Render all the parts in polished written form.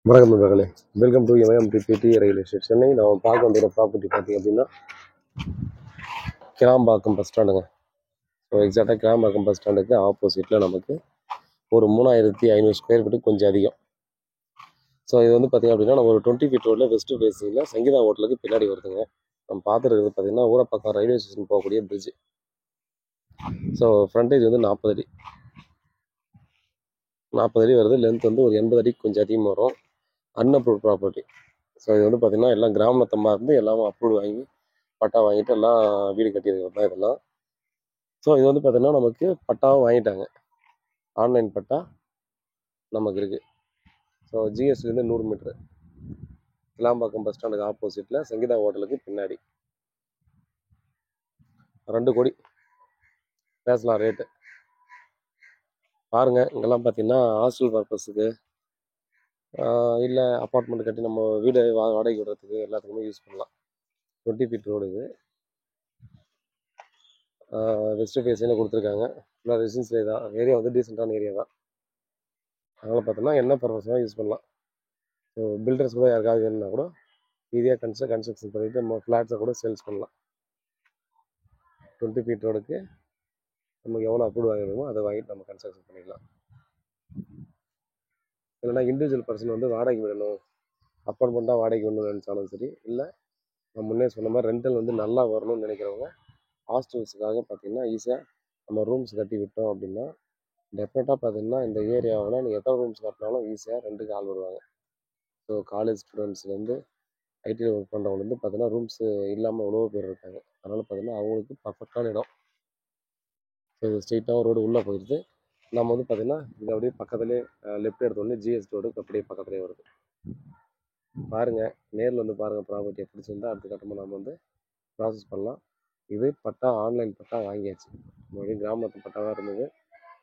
வணக்கம் நண்பர்களே, welcome to எம்எம்டிபிடி ரயில் எஸ்டேட் சென்னை. நம்ம பார்க்க வந்துற ப்ராப்பர்ட்டி பார்த்தீங்க அப்படின்னா கிளாம்பாக்கம் பஸ் ஸ்டாண்டுங்க. ஸோ எக்ஸாக்டாக கிளாம்பாக்கம் பஸ் ஸ்டாண்டுக்கு ஆப்போசிட்டில் நமக்கு ஒரு 3500 ஸ்கொயர் ஃபீட்டு கொஞ்சம் அதிகம். ஸோ இது வந்து பார்த்திங்க அப்படின்னா நம்ம ஒரு 20 ஃபீட் ரோடில் வெஸ்ட் ஃபேஸிங்கில் சங்கீதா ஹோட்டலுக்கு பின்னாடி வருதுங்க. நம்ம பார்த்துருக்கிறது பார்த்திங்கன்னா ஊரப்பாக்கம் ரயில்வே ஸ்டேஷன் போகக்கூடிய பிரிட்ஜ். ஸோ ஃப்ரண்டேஜ் வந்து 40 அடி 40 அடி வருது. லென்த் வந்து ஒரு 80 அடிக்கு கொஞ்சம் அதிகமாக வரும். Unapproved property. ஸோ இது வந்து பார்த்திங்கன்னா எல்லாம் கிராமத்தமாக இருந்து எல்லாமே அப்ரூவ் வாங்கி பட்டா வாங்கிட்டு எல்லாம் வீடு கட்டியிருக்கிறது தான் இதெல்லாம். ஸோ இது வந்து பார்த்திங்கன்னா நமக்கு பட்டாவும் வாங்கிட்டாங்க. ஆன்லைன் பட்டா நமக்கு இருக்குது. ஸோ ஜிஎஸ்டிலேருந்து 100 மீட்ரு கிளாம்பாக்கம் பஸ் ஸ்டாண்டுக்கு ஆப்போசிட்டில் சங்கீதா ஹோட்டலுக்கு பின்னாடி 2 கோடி பேசலாம் ரேட்டு. பாருங்கள், இங்கெல்லாம் பார்த்திங்கன்னா ஹாஸ்டல் பர்பஸுக்கு இல்லை அப்பார்ட்மெண்ட் கட்டி நம்ம வீடு வாடகை விடுறதுக்கு எல்லாத்துக்குமே யூஸ் பண்ணலாம். 20 ஃபீட் ரோடு இது. வெஸ்ட் ஃபேஸில் கொடுத்துருக்காங்க. ஃபுல்லாக ரெசிடென்சியல் தான். ஏரியா வந்து டீசெண்டான ஏரியா தான். அதனால் பார்த்தோன்னா என்ன பர்பஸாக யூஸ் பண்ணலாம். ஸோ பில்டர்ஸ் கூட யாருக்காவது வேணும்னா கூட ஈஸியாக கன்ஸ்ட்ரக்ஷன் பண்ணிவிட்டு நம்ம ஃப்ளாட்ஸை கூட சேல்ஸ் பண்ணலாம். 20 ஃபீட் ரோடுக்கு நமக்கு எவ்வளோ அப்ரூவ் வாங்கிடுமோ அதை வாங்கிட்டு நம்ம கன்ஸ்ட்ரக்ஷன் பண்ணிக்கலாம். இல்லைனா இண்டிவிஜுவல் பர்சன் வந்து வாடகைக்கு விடணும், அப்பார்ட்மெண்ட்டாக வாடகைக்கு விடணும்னு நினச்சாலும் சரி, இல்லை நான் முன்னே சொன்ன மாதிரி ரெண்டல் வந்து நல்லா வரணும்னு நினைக்கிறவங்க ஹாஸ்டல்ஸுக்காக பார்த்திங்கன்னா ஈஸியாக நம்ம ரூம்ஸ் கட்டி விட்டோம் அப்படின்னா டெஃபினட்டாக பார்த்திங்கன்னா இந்த ஏரியாவில் நீங்கள் எத்தனை ரூம்ஸ் கட்டினாலும் ஈஸியாக ரெண்டுக்கு ஆள் வருவாங்க. ஸோ காலேஜ் ஸ்டூடெண்ட்ஸ்லேருந்து ஐடியில் ஒர்க் பண்ணுறவங்க பார்த்தீங்கன்னா ரூம்ஸு இல்லாமல் எவ்வளோ பேர் இருக்காங்க. அதனால் பார்த்தீங்கன்னா அவங்களுக்கு பர்ஃபெக்டான இடம். ஸோ இது ஸ்ட்ரெயிட்டாக ரோடு உள்ளே போயிடுது. நம்ம வந்து பார்த்திங்கன்னா இது அப்படியே பக்கத்துலேயே லெஃப்ட் எடுத்தோடனே ஜிஎஸ்டி ரோடு அப்படியே பக்கத்துலேயே வருது. பாருங்கள், நேரில் வந்து பாருங்கள். ப்ராப்பர்ட்டியை பிடிச்சிருந்தால் அடுத்த கட்டமாக நம்ம வந்து ப்ராசஸ் பண்ணலாம். இது பட்டா ஆன்லைன் பட்டா வாங்கியாச்சு. மறுபடியும் கிராமத்து பட்டாவாக இருந்தது,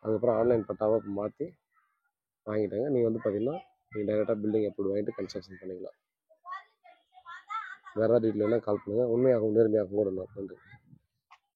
அதுக்கப்புறம் ஆன்லைன் பட்டாவாக மாற்றி வாங்கிட்டாங்க. நீங்கள் வந்து பார்த்திங்கன்னா நீங்கள் டைரெக்டாக பில்டிங் அப்ரூவ் வாங்கிட்டு கன்ஸ்ட்ரக்ஷன் பண்ணிக்கலாம். வேறு ஏதாவது டீட்டெயில்னா கால் பண்ணுங்கள். உண்மையாகவும் நேர்மையாகவும் கூட நன்றி.